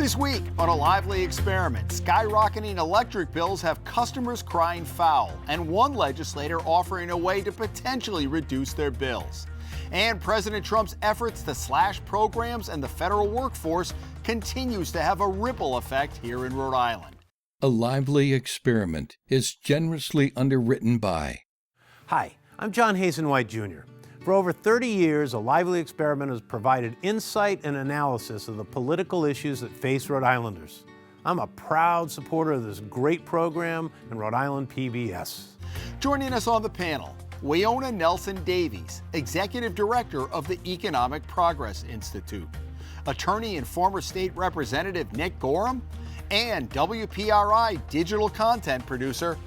This week on A Lively Experiment, skyrocketing electric bills have customers crying foul, and one legislator offering a way to potentially reduce their bills. And President Trump's efforts to slash programs and the federal workforce continues to have a ripple effect here in Rhode Island. A Lively Experiment is generously underwritten by... Hi, I'm John Hazenwhite Jr. For over 30 years, A Lively Experiment has provided insight and analysis of the political issues that face Rhode Islanders. I'm a proud supporter of this great program and Rhode Island PBS. Joining us on the panel, Weayonnoh Nelson-Davies, Executive Director of the Economic Progress Institute, attorney and former State Representative Nick Gorham, and WPRI digital content producer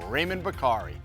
Raymond Bacca.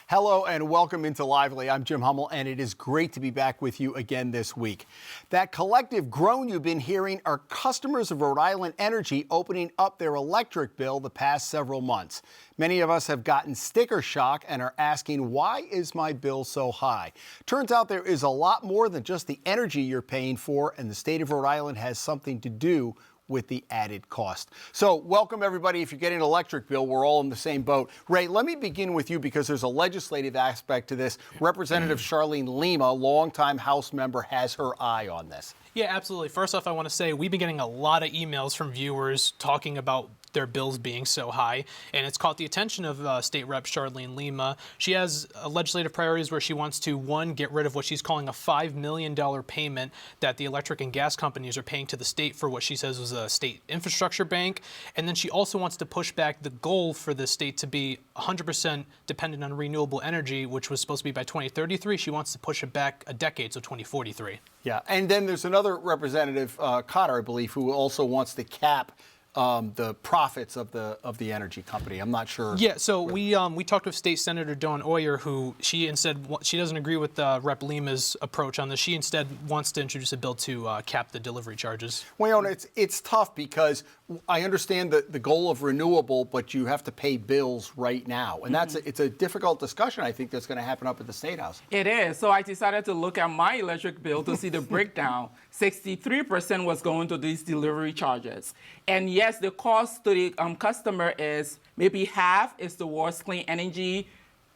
Hello and welcome into Lively. I'm Jim Hummel, and it is great to be back with you again this week. That collective groan you've been hearing are customers of Rhode Island Energy opening up their electric bill the past several months. Many of us have gotten sticker shock and are asking, why is my bill so high? Turns out there is a lot more than just the energy you're paying for, and the state of Rhode Island has something to do with the added cost. So welcome everybody. If you're getting an electric bill, we're all in the same boat. Ray, let me begin with you because there's a legislative aspect to this. Representative Charlene Lima, longtime House member, has her eye on this. Yeah, absolutely. First off, I want to say we've been getting a lot of emails from viewers talking about their bills being so high, and it's caught the attention of State Rep Charlene Lima. She has legislative priorities where she wants to, one, get rid of what she's calling a $5 million payment that the electric and gas companies are paying to the state for what she says was a state infrastructure bank, and then she also wants to push back the goal for the state to be 100% dependent on renewable energy, which was supposed to be by 2033. She wants to push it back a decade, so 2043. Yeah, and then there's another representative, Cotter, I believe, who also wants to cap the profits of the energy company. I'm not sure. Yeah, so we talked with State Senator Dawn Oyer, who she doesn't agree with Rep Lima's approach on this. She instead wants to introduce a bill to cap the delivery charges. Well, it's tough because I understand the goal of renewable, but you have to pay bills right now, and it's a difficult discussion. I think that's going to happen up at the State House. It is. So I decided to look at my electric bill to see the breakdown. 63% was going to these delivery charges. And yes, the cost to the customer is maybe half is towards clean energy,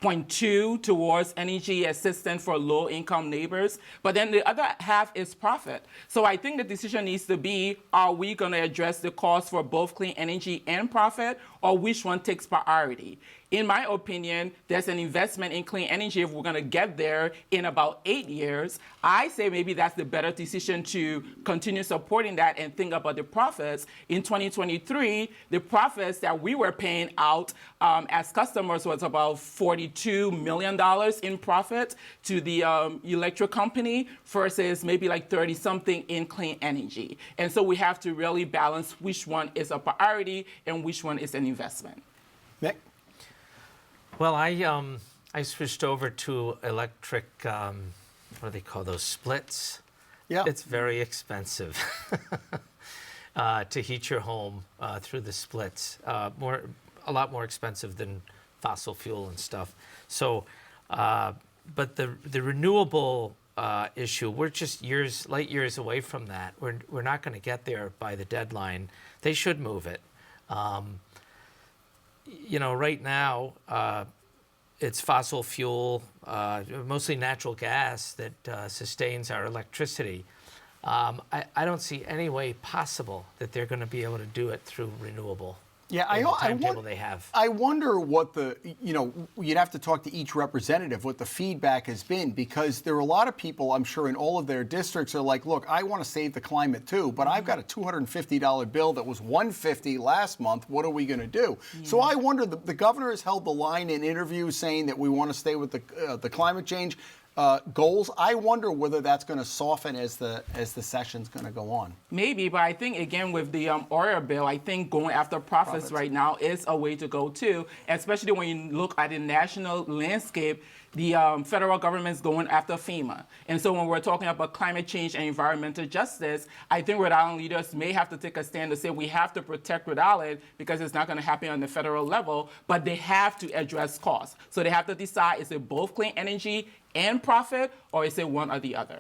0.2 towards energy assistance for low-income neighbors, but then the other half is profit. So I think the decision needs to be, are we going to address the cost for both clean energy and profit, or which one takes priority? In my opinion, there's an investment in clean energy if we're going to get there in about 8 years. I say maybe that's the better decision to continue supporting that and think about the profits. In 2023, the profits that we were paying out as customers was about $42 million in profit to the electric company versus maybe like 30-something in clean energy. And so we have to really balance which one is a priority and which one is an investment. Nick? Well, I switched over to electric, what do they call those, splits? Yeah. It's very expensive to heat your home through the splits. A lot more expensive than fossil fuel and stuff. So, but the renewable issue, we're just light years away from that. We're not going to get there by the deadline. They should move it. Right now, it's fossil fuel, mostly natural gas, that sustains our electricity. I don't see any way possible that they're going to be able to do it through renewable. Yeah, I wonder what you'd have to talk to each representative what the feedback has been, because there are a lot of people, I'm sure, in all of their districts are like, look, I want to save the climate too, but I've got a $250 bill that was $150 last month. What are we going to do? Yeah. So I wonder, the governor has held the line in interviews saying that we want to stay with the climate change goals. I wonder whether that's going to soften as the session's going to go on. Maybe, but I think again with the oil bill, I think going after profits right now is a way to go too. Especially when you look at the national landscape, the federal government's going after FEMA, and so when we're talking about climate change and environmental justice, I think Rhode Island leaders may have to take a stand to say we have to protect Rhode Island because it's not going to happen on the federal level, but they have to address costs. So they have to decide: is it both clean energy and profit, or is it one or the other?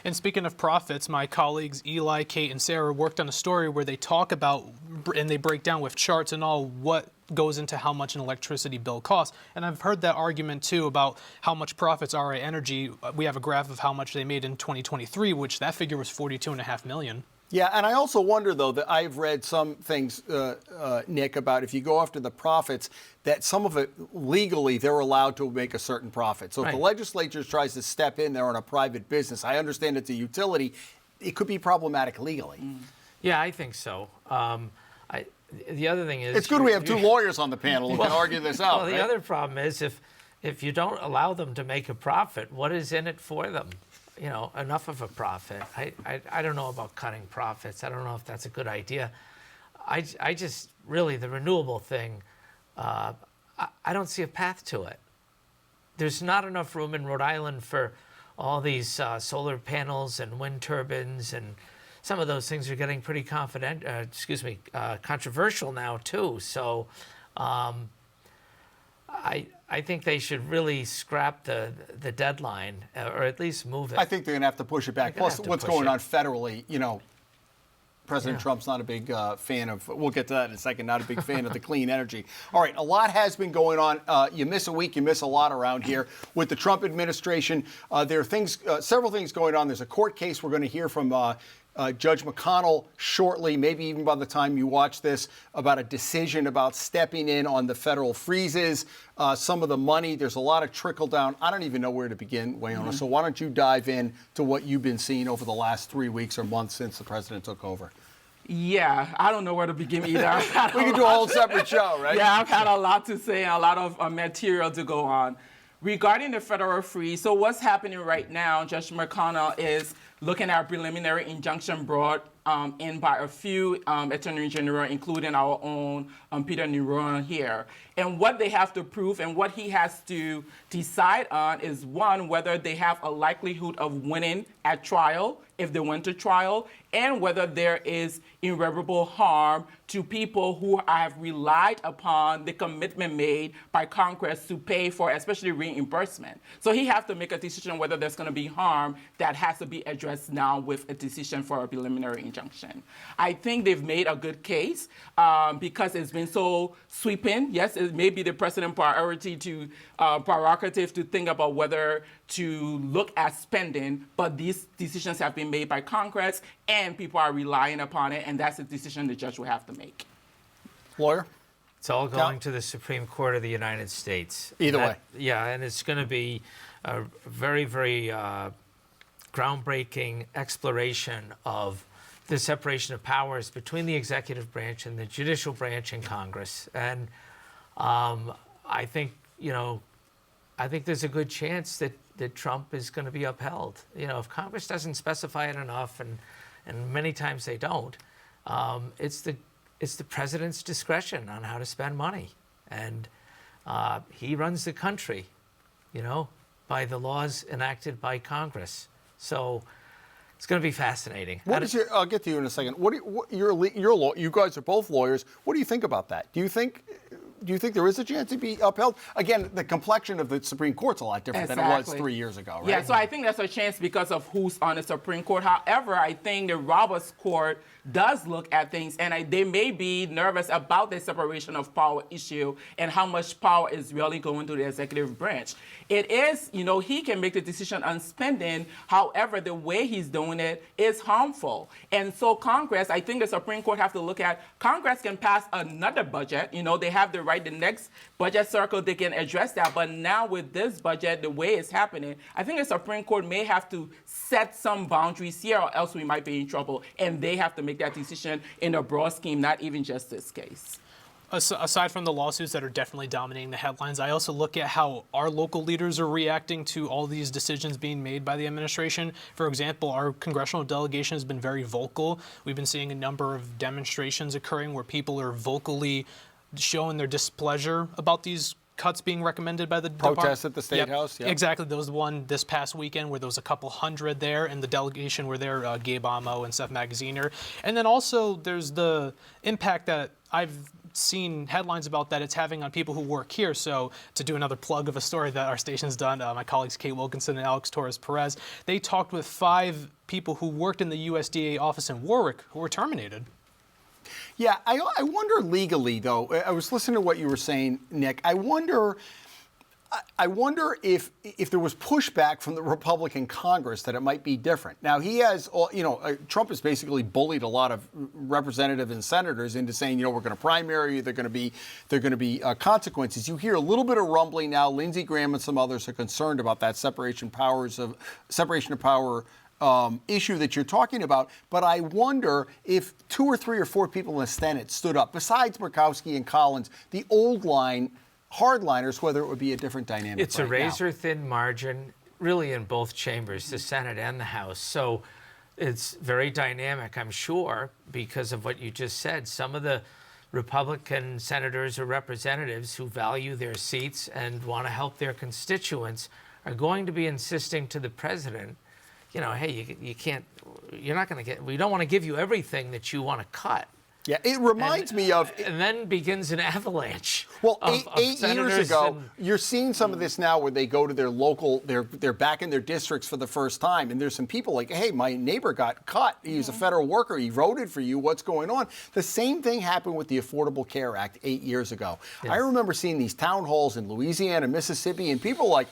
And speaking of profits, my colleagues Eli, Kate, and Sarah worked on a story where they talk about and they break down with charts and all what goes into how much an electricity bill costs. And I've heard that argument too about how much profits RA Energy. We have a graph of how much they made in 2023, which that figure was $42.5 million. Yeah, and I also wonder, though, that I've read some things, Nick, about if you go after the profits, that some of it legally they're allowed to make a certain profit. So if the legislature tries to step in there on a private business, I understand it's a utility, it could be problematic legally. Yeah, I think so. The other thing is... It's good we have two lawyers on the panel who can argue this out. Well, the other problem is if you don't allow them to make a profit, what is in it for them? You know, enough of a profit. I don't know about cutting profits. I don't know if that's a good idea. I just really, the renewable thing, I don't see a path to it. There's not enough room in Rhode Island for all these solar panels and wind turbines, and some of those things are getting pretty controversial now too. So I think they should really scrap the deadline, or at least move it. I think they're going to have to push it back. Plus, what's going on federally, you know, President Trump's not a big fan of, we'll get to that in a second, not a big fan of the clean energy. All right, a lot has been going on. You miss a week, you miss a lot around here. With the Trump administration, there are things, several things going on. There's a court case we're going to hear from Judge McConnell shortly, maybe even by the time you watch this, about a decision about stepping in on the federal freezes, some of the money. There's a lot of trickle down. I don't even know where to begin, Weayonnoh. So why don't you dive in to what you've been seeing over the last 3 weeks or months since the president took over? Yeah, I don't know where to begin either. We can do a whole separate show, right? Yeah, I've had a lot to say and a lot of material to go on. Regarding the federal freeze, so what's happening right now, Judge McConnell is looking at a preliminary injunction brought in by a few attorney general, including our own Peter Neron here. And what they have to prove and what he has to decide on is, one, whether they have a likelihood of winning at trial, if they went to trial, and whether there is irreparable harm to people who have relied upon the commitment made by Congress to pay for especially reimbursement. So he has to make a decision whether there's going to be harm that has to be addressed now with a decision for a preliminary injunction. I think they've made a good case because it's been so sweeping. Yes, it may be the president's priority to prerogative to think about whether to look at spending, but these decisions have been made by Congress and people are relying upon it, and that's a decision the judge will have to make. Lawyer? It's all going to the Supreme Court of the United States. Either way. Yeah, and it's going to be a very, very groundbreaking exploration of the separation of powers between the executive branch and the judicial branch in Congress. And I think, I think there's a good chance that Trump is going to be upheld. If Congress doesn't specify it enough, and many times they don't, it's the president's discretion on how to spend money. And he runs the country, by the laws enacted by Congress. So it's going to be fascinating. I'll get to you in a second. You guys are both lawyers. What do you think about that? Do you think there is a chance to be upheld? Again, the complexion of the Supreme Court's a lot different than it was 3 years ago, right? Yeah, so I think there's a chance because of who's on the Supreme Court. However, I think the Roberts Court does look at things, and they may be nervous about the separation of power issue and how much power is really going to the executive branch. It is, he can make the decision on spending. However, the way he's doing it is harmful. And so Congress, I think the Supreme Court have to look at, Congress can pass another budget. They have the right, the next budget circle, they can address that. But now with this budget, the way it's happening, I think the Supreme Court may have to set some boundaries here, or else we might be in trouble. And they have to make that decision in a broad scheme, not even just this case. Aside from the lawsuits that are definitely dominating the headlines, I also look at how our local leaders are reacting to all these decisions being made by the administration. For example, our congressional delegation has been very vocal. We've been seeing a number of demonstrations occurring where people are vocally showing their displeasure about these cuts being recommended by the protests at the State House. Yep. Exactly. There was one this past weekend where there was a couple hundred there, and the delegation were there, Gabe Amo and Seth Magaziner. And then also there's the impact that I've seen headlines about that it's having on people who work here. So to do another plug of a story that our station's done, my colleagues Kate Wilkinson and Alex Torres-Perez, they talked with 5 people who worked in the USDA office in Warwick who were terminated. Yeah, I wonder legally, though. I was listening to what you were saying, Nick. I wonder if there was pushback from the Republican Congress that it might be different. Now, he has, Trump has basically bullied a lot of representatives and senators into saying, we're going to primary you, they're going to be consequences. You hear a little bit of rumbling now. Lindsey Graham and some others are concerned about that separation of power issue that you're talking about. But I wonder if 2 or 3 or 4 people in the Senate stood up, besides Murkowski and Collins, the old line hardliners, whether it would be a different dynamic. It's a razor-thin margin, really, in both chambers, the Senate and the House. So it's very dynamic, I'm sure, because of what you just said. Some of the Republican senators or representatives who value their seats and want to help their constituents are going to be insisting to the president, hey, you can't, you're not going to get, we don't want to give you everything that you want to cut. Yeah, it reminds me of... And then begins an avalanche. Well, of eight years ago, you're seeing some of this now where they go to their local, they're back in their districts for the first time, and there's some people like, hey, my neighbor got cut. He's a federal worker. He voted for you. What's going on? The same thing happened with the Affordable Care Act 8 years ago. Yes. I remember seeing these town halls in Louisiana, Mississippi, and people like,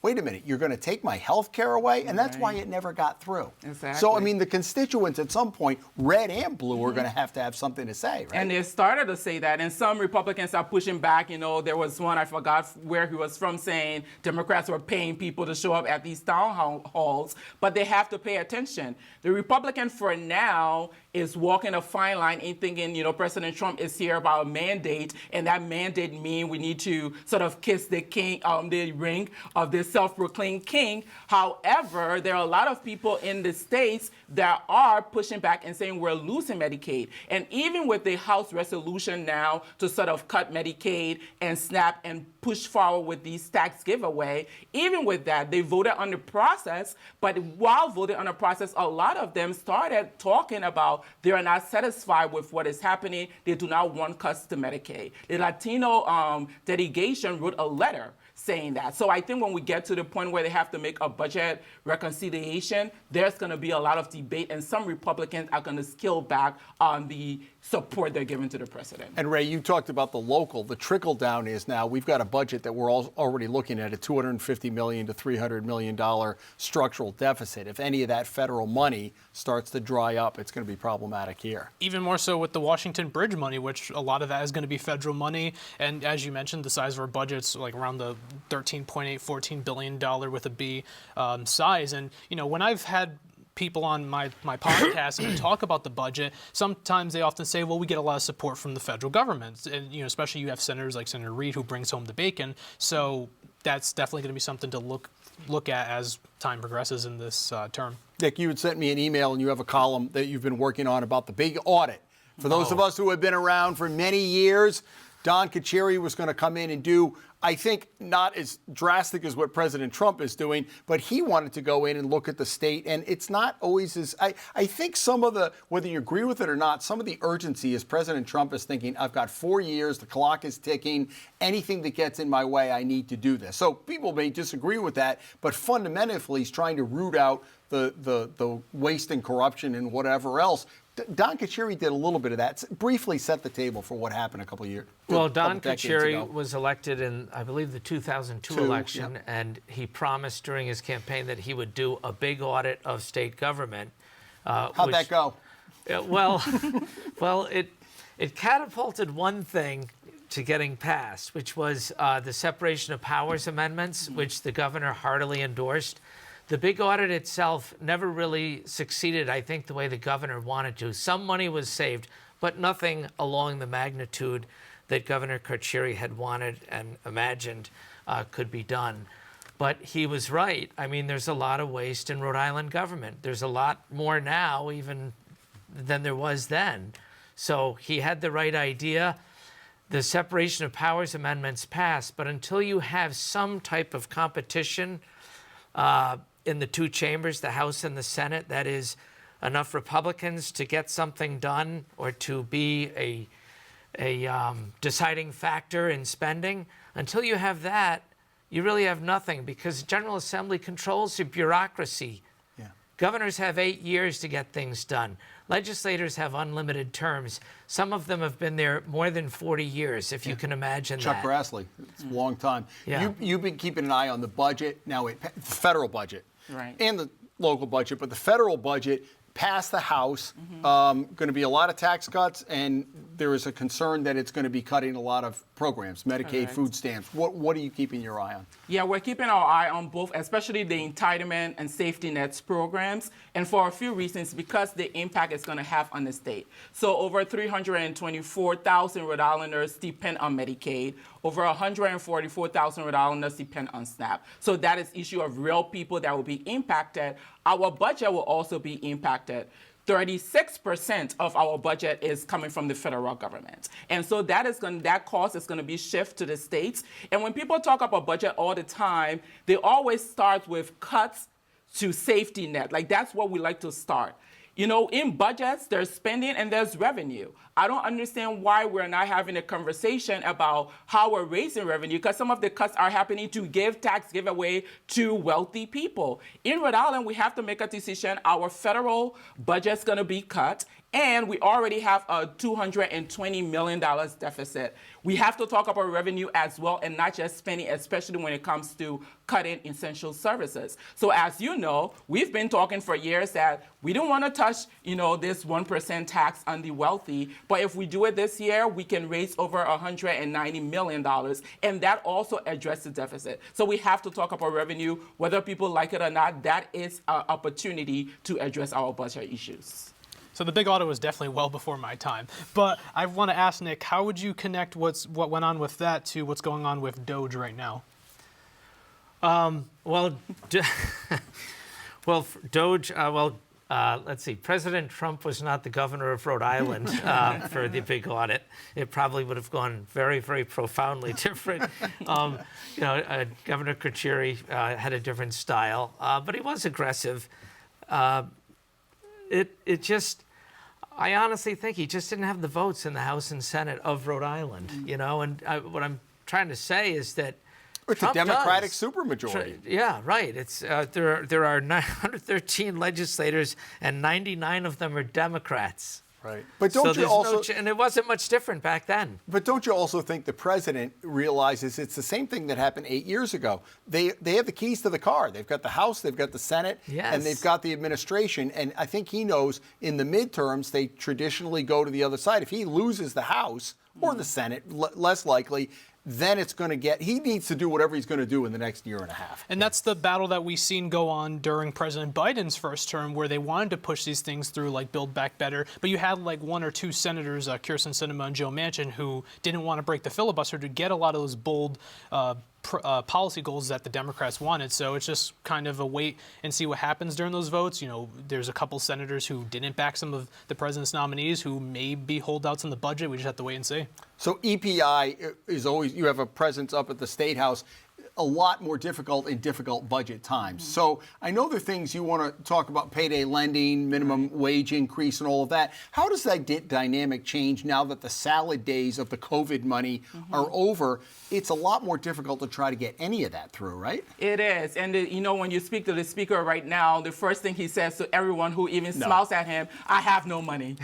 wait a minute, you're going to take my health care away? And that's why it never got through. Exactly. So, I mean, the constituents at some point, red and blue, are going to have something to say, right? And they started to say that, and some Republicans are pushing back. There was one, I forgot where he was from, saying Democrats were paying people to show up at these town halls, but they have to pay attention. The Republican, for now, is walking a fine line and thinking, President Trump is here about a mandate, and that mandate means we need to sort of kiss the king, the ring of this self-proclaimed king. However, there are a lot of people in the states that are pushing back and saying we're losing Medicaid. And even with the House resolution now to sort of cut Medicaid and SNAP and push forward with these tax giveaway, even with that, they voted on the process. But while voting on the process, a lot of them started talking about they are not satisfied with what is happening. They do not want cuts to Medicaid. The Latino delegation wrote a letter saying that. So I think when we get to the point where they have to make a budget reconciliation, there's going to be a lot of debate, and some Republicans are going to scale back on the support they're giving to the president. And Ray, you talked about the local. The trickle down is now we've got a budget that we're already looking at a $250 million to $300 million structural deficit. If any of that federal money starts to dry up, it's going to be problematic here. Even more so with the Washington Bridge money, which a lot of that is going to be federal money. And as you mentioned, the size of our budget's like around the $13.8, $14 billion with a B size. And, when I've had people on my podcast and talk about the budget, sometimes they often say, well, we get a lot of support from the federal government. And, especially you have senators like Senator Reid who brings home the bacon. So that's definitely going to be something to look at as time progresses in this term. Nick, you had sent me an email and you have a column that you've been working on about the big audit. For those of us who have been around for many years, Don Carcieri was going to come in and do, I think, not as drastic as what President Trump is doing, but he wanted to go in and look at the state. And it's not always as, I think some of the, whether you agree with it or not, some of the urgency is President Trump is thinking, I've got 4 years, the clock is ticking, anything that gets in my way, I need to do this. So people may disagree with that, but fundamentally he's trying to root out the waste and corruption and whatever else. Don Carcieri did a little bit of that. Briefly set the table for what happened a couple of years. Well, Don Carcieri was elected in, I believe, the 2002 election, and he promised during his campaign that he would do a big audit of state government. How'd that go? Well, it catapulted one thing to getting passed, which was the separation of powers amendments, which the governor heartily endorsed. The big audit itself never really succeeded, I think, the way the governor wanted to. Some money was saved, but nothing along the magnitude that Governor Carcieri had wanted and imagined could be done. But he was right. I mean, there's a lot of waste in Rhode Island government. There's a lot more now even than there was then. So he had the right idea. The separation of powers amendments passed, but until you have some type of competition in the two chambers, the House and the Senate, that is enough Republicans to get something done or to be deciding factor in spending. Until you have that, you really have nothing, because General Assembly controls the bureaucracy. Yeah. Governors have 8 years to get things done. Legislators have unlimited terms. Some of them have been there more than 40 years, if you can imagine Chuck that. Grassley, it's a long time. Yeah. You've been keeping an eye on the budget, now the federal budget, Right. and the local budget, but the federal budget passed the House. Going to be a lot of tax cuts, and there is a concern that it's going to be cutting a lot of programs, Medicaid, Correct. food stamps. What are you keeping your eye on? Yeah, we're keeping our eye on both, especially the entitlement and safety nets programs, and for a few reasons, because the impact it's going to have on the state. So over 324,000 Rhode Islanders depend on Medicaid. Over 144,000 Rhode Islanders depend on SNAP. So that is issue of real people that will be impacted. Our budget will also be impacted. 36% of our budget is coming from the federal government. And so that cost is going to be shift to the states. And when people talk about budget all the time, they always start with cuts to safety net. Like, that's what we like to start. You know, in budgets, there's spending and there's revenue. I don't understand why we're not having a conversation about how we're raising revenue, because some of the cuts are happening to give tax giveaway to wealthy people. In Rhode Island, we have to make a decision. Our federal budget's going to be cut, and we already have a $220 million deficit. We have to talk about revenue as well, and not just spending, especially when it comes to cutting essential services. So as you know, we've been talking for years that we don't want to touch, this 1% tax on the wealthy. But if we do it this year, we can raise over $190 million, and that also addresses the deficit. So we have to talk about revenue, whether people like it or not. That is an opportunity to address our budget issues. So the big audit was definitely well before my time. But I want to ask Nick, how would you connect what went on with that to what's going on with Doge right now? Doge, let's see. President Trump was not the governor of Rhode Island for the big audit. It probably would have gone very, very profoundly different. Governor Kucheri had a different style, but he was aggressive. I honestly think he just didn't have the votes in the House and Senate of Rhode Island, and what I'm trying to say is that It's Trump a Democratic does. supermajority. Yeah, right. It's there are 913 legislators, and 99 of them are Democrats. Right. But don't you also and it wasn't much different back then. But don't you also think the president realizes it's the same thing that happened 8 years ago? They have the keys to the car. They've got the House, they've got the Senate, Yes. and they've got the administration. And I think he knows in the midterms they traditionally go to the other side. If he loses the House or the Senate, less likely, then it's going to he needs to do whatever he's going to do in the next year and a half. And that's the battle that we've seen go on during President Biden's first term, where they wanted to push these things through, like Build Back Better. But you had like one or two senators, Kyrsten Sinema and Joe Manchin, who didn't want to break the filibuster to get a lot of those bold policy goals that the Democrats wanted. So it's just kind of a wait and see what happens during those votes. There's a couple senators who didn't back some of the president's nominees who may be holdouts in the budget. We just have to wait and see. So EPI is always, you have a presence up at the State House, a lot more difficult in difficult budget times. So I know there are things you want to talk about, payday lending, minimum wage increase and all of that. How does that dynamic change now that the salad days of the COVID money are over? It's a lot more difficult to try to get any of that through, right? It is. And, when you speak to the speaker right now, the first thing he says to everyone who even smiles at him, I have no money.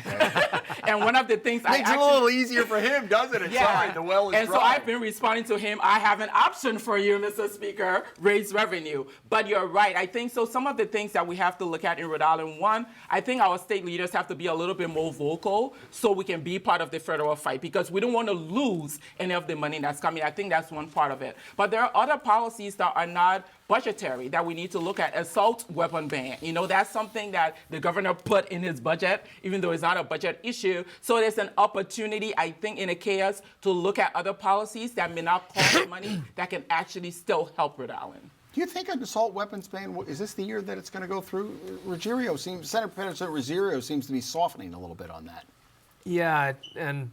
And one of the things Makes it a little easier for him, doesn't it? Yeah. Sorry, the well is and dry. so I've been responding to him, I have an option for you, Mr. Speaker, raise revenue. But you're right. I think so some of the things that we have to look at in Rhode Island, one, I think our state leaders have to be a little bit more vocal so we can be part of the federal fight, because we don't want to lose any of the money that's coming. I think that's one part of it. But there are other policies that are not budgetary that we need to look at. Assault weapon ban. That's something that the governor put in his budget, even though it's not a budget issue. So there's an opportunity, I think, in a chaos to look at other policies that may not cost money that can actually still help Rhode Island. Do you think an assault weapons ban, is this the year that it's going to go through? Senator President Ruggiero seems to be softening a little bit on that. Yeah, and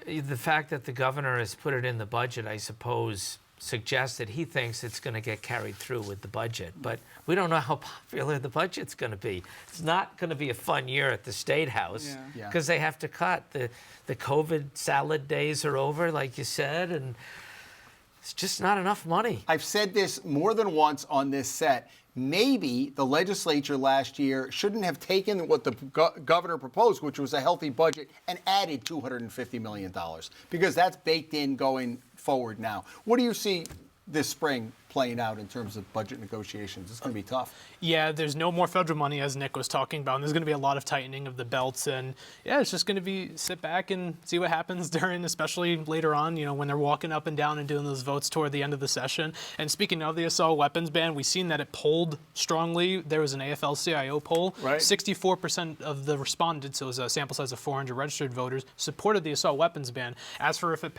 the fact that the governor has put it in the budget, I suppose, suggest that he thinks it's going to get carried through with the budget. But we don't know how popular the budget's going to be. It's not going to be a fun year at the State House because they have to cut. The COVID salad days are over, like you said, and it's just not enough money. I've said this more than once on this set. Maybe the legislature last year shouldn't have taken what the governor proposed, which was a healthy budget, and added $250 million, because that's baked in going forward now. What do you see this spring playing out in terms of budget negotiations? It's going to be tough. Yeah, there's no more federal money, as Nick was talking about, and there's going to be a lot of tightening of the belts, and yeah, it's just going to be sit back and see what happens during, especially later on, when they're walking up and down and doing those votes toward the end of the session. And speaking of the assault weapons ban, we've seen that it polled strongly. There was an AFL-CIO poll. Right. 64% of the respondents, so it was a sample size of 400 registered voters, supported the assault weapons ban. As for if it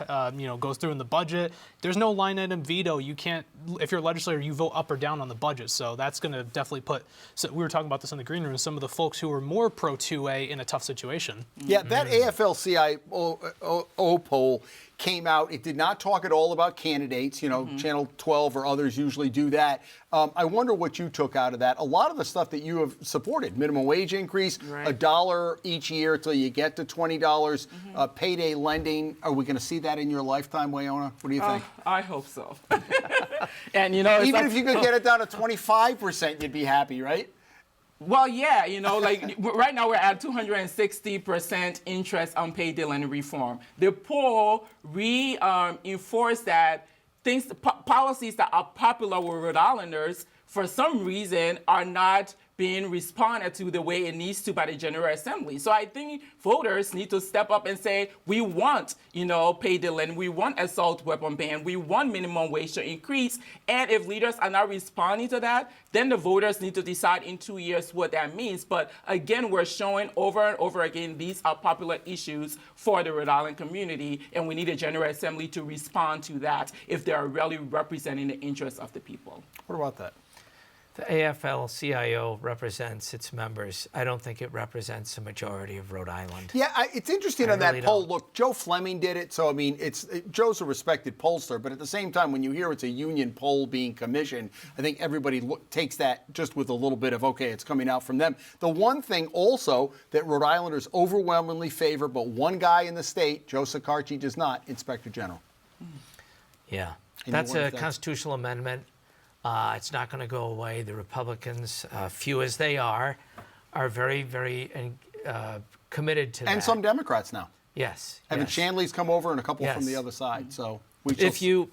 goes through in the budget, there's no line item veto. You can't, if you're a legislator, you vote up or down on the budget. So that's going to definitely put, so we were talking about this in the green room, some of the folks who were more pro 2A in a tough situation. Yeah, that AFL-CIO poll came out. It did not talk at all about candidates. Channel 12 or others usually do that. I wonder what you took out of that. A lot of the stuff that you have supported, minimum wage increase, $1 each year till you get to $20, payday lending. Are we going to see that in your lifetime, Weayonnoh? What do you think? I hope so. And even if you could get it down to 25%, you'd be happy, right? Well, yeah, like right now we're at 260% interest on payday lending reform. The poll reinforced that policies that are popular with Rhode Islanders, for some reason, are not being responded to the way it needs to by the General Assembly. So I think voters need to step up and say, we want, payday lending, we want assault weapon ban, we want minimum wage to increase. And if leaders are not responding to that, then the voters need to decide in 2 years what that means. But again, we're showing over and over again, these are popular issues for the Rhode Island community, and we need a General Assembly to respond to that if they are really representing the interests of the people. What about that? The AFL-CIO represents its members. I don't think it represents a majority of Rhode Island. Yeah, it's interesting on that poll. Look, Joe Fleming did it, so Joe's a respected pollster, but at the same time, when you hear it's a union poll being commissioned, I think everybody takes that just with a little bit of, okay, it's coming out from them. The one thing also that Rhode Islanders overwhelmingly favor, but one guy in the state, Joe Sacarchi, does not, Inspector General. Yeah, that's a constitutional amendment. It's not going to go away. The Republicans, few as they are very, very committed to that. And some Democrats now. Yes. Evan Shanley's come over and a couple from the other side. So if you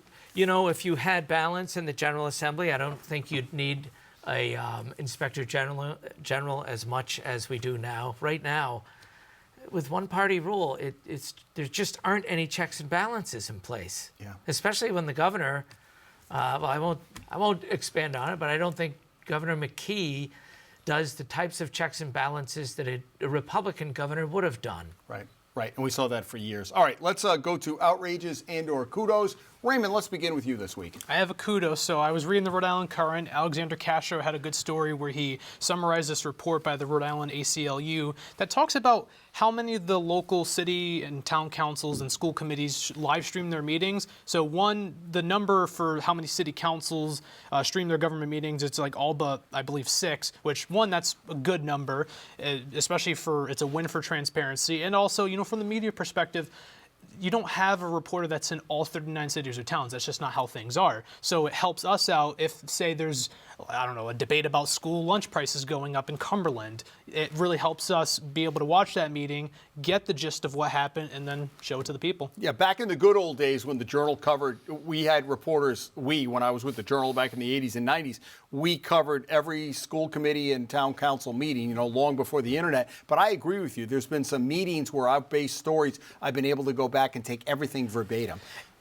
had balance in the General Assembly, I don't think you'd need a Inspector General as much as we do now. Right now, with one-party rule, there just aren't any checks and balances in place. Yeah. Especially when the governor. I won't expand on it, but I don't think Governor McKee does the types of checks and balances that a Republican governor would have done. Right. And we saw that for years. All right, let's go to outrages and/or kudos. Raymond, let's begin with you this week. I have a kudos. So I was reading the Rhode Island Current. Alexander Castro had a good story where he summarized this report by the Rhode Island ACLU that talks about how many of the local city and town councils and school committees live stream their meetings. So the number for how many city councils stream their government meetings, it's like all but, I believe, 6, which, that's a good number, especially it's a win for transparency. And also, from the media perspective, you don't have a reporter that's in all 39 cities or towns. That's just not how things are. So it helps us out if, say, there's, a debate about school lunch prices going up in Cumberland. It really helps us be able to watch that meeting, get the gist of what happened, and then show it to the people. Yeah, back in the good old days when the Journal covered, we had reporters, when I was with the Journal back in the 80s and 90s, we covered every school committee and town council meeting, long before the internet. But I agree with you. There's been some meetings where I've based stories. I've been able to go back and take everything verbatim.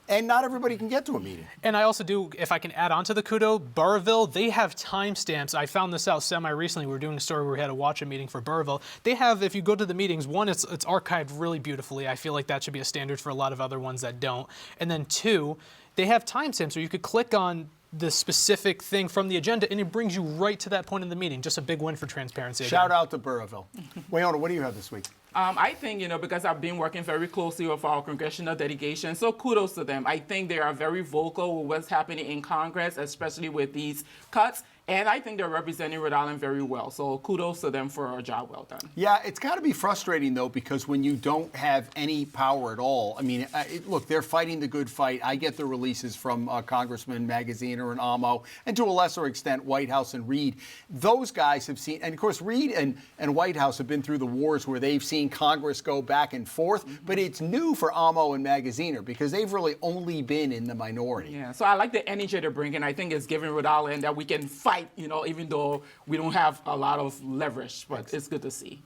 And not everybody can get to a meeting. And I also do, if I can add on to the kudo, Burrillville, they have timestamps. I found this out semi-recently. We were doing a story where we had to watch a meeting for Burrillville. They have, if you go to the meetings, one, it's archived really beautifully. I feel like that should be a standard for a lot of other ones that don't. And then 2, they have timestamps so you could click on the specific thing from the agenda, and it brings you right to that point in the meeting. Just a big win for transparency. Shout out to Burrillville. Weayonnoh, what do you have this week? I think, because I've been working very closely with our congressional delegation, so kudos to them. I think they are very vocal with what's happening in Congress, especially with these cuts. And I think they're representing Rhode Island very well. So kudos to them for a job well done. Yeah, it's got to be frustrating, though, because when you don't have any power at all, I mean, look, they're fighting the good fight. I get the releases from Congressman Magaziner and Amo, and to a lesser extent, Whitehouse and Reid. Those guys have seen, and of course, Reid and Whitehouse have been through the wars where they've seen Congress go back and forth. But it's new for Amo and Magaziner because they've really only been in the minority. Yeah, so I like the energy they're bringing. I think it's giving Rhode Island that we can fight, even though we don't have a lot of leverage, but it's good to see.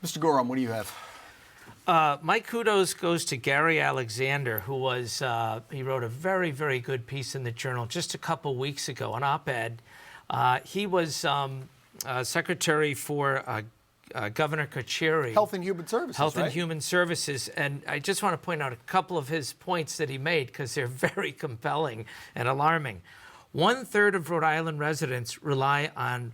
Mr. Gorham, what do you have? My kudos goes to Gary Alexander, who was, he wrote a very, very good piece in the Journal just a couple weeks ago, an op-ed. He was Secretary for Governor Carcieri. Health and Human Services, Health right? and Human Services. And I just want to point out a couple of his points that he made because they're very compelling and alarming. 1/3 of Rhode Island residents rely on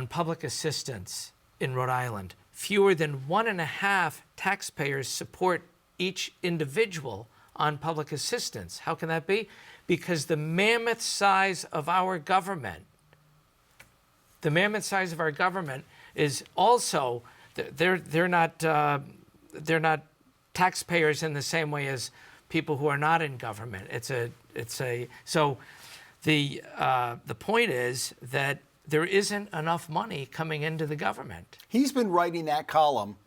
public assistance in Rhode Island. Fewer than 1.5 taxpayers support each individual on public assistance. How can that be? Because the mammoth size of our government, is also, they're not taxpayers in the same way as people who are not in government. So the point is that there isn't enough money coming into the government. He's been writing that column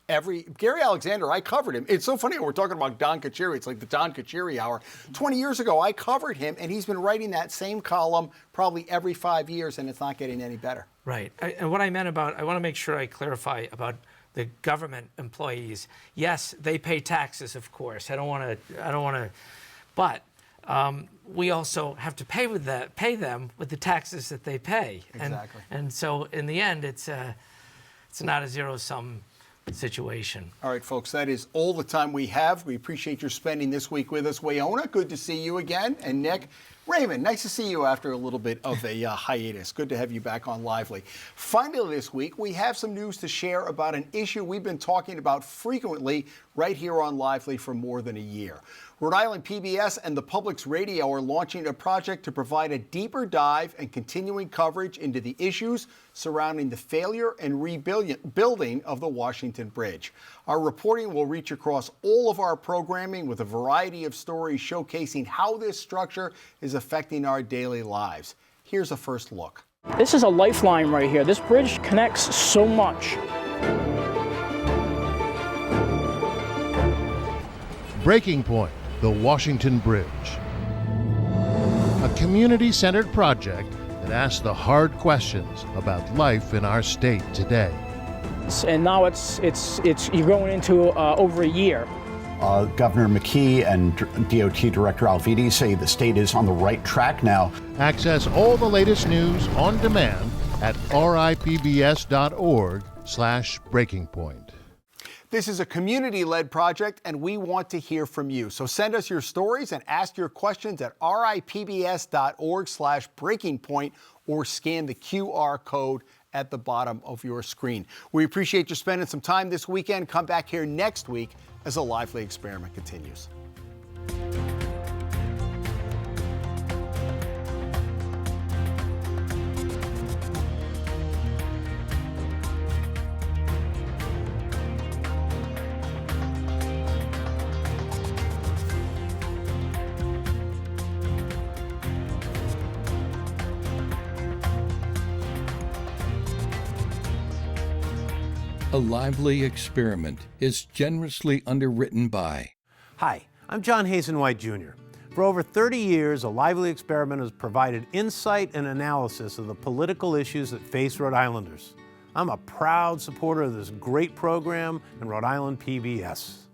Gary Alexander, I covered him. It's so funny, we're talking about Don Carcieri. It's like the Don Carcieri hour. 20 years ago, I covered him, and he's been writing that same column probably every 5 years, and it's not getting any better. Right. And what I meant about, I want to make sure I clarify about the government employees. Yes, they pay taxes, of course. I don't want to, but we also have to pay them with the taxes that they pay. Exactly. And so in the end, it's not a zero-sum situation. All right, folks, that is all the time we have. We appreciate your spending this week with us. Weayonnoh, good to see you again. And Nick, Raymond, nice to see you after a little bit of a hiatus. Good to have you back on Lively. Finally this week, we have some news to share about an issue we've been talking about frequently right here on Lively for more than a year. Rhode Island PBS and the Public's Radio are launching a project to provide a deeper dive and continuing coverage into the issues surrounding the failure and rebuilding of the Washington Bridge. Our reporting will reach across all of our programming with a variety of stories showcasing how this structure is affecting our daily lives. Here's a first look. This is a lifeline right here. This bridge connects so much. Breaking Point, the Washington Bridge. A community-centered project that asks the hard questions about life in our state today. And now it's you're going into over a year. Governor McKee and DOT Director Alviti say the state is on the right track now. Access all the latest news on demand at ripbs.org/breakingpoint. This is a community-led project, and we want to hear from you. So send us your stories and ask your questions at ripbs.org/breakingpoint or scan the QR code at the bottom of your screen. We appreciate you spending some time this weekend. Come back here next week as the Lively experiment continues. A Lively Experiment is generously underwritten by... Hi, I'm John Hazen White Jr. For over 30 years, A Lively Experiment has provided insight and analysis of the political issues that face Rhode Islanders. I'm a proud supporter of this great program and Rhode Island PBS.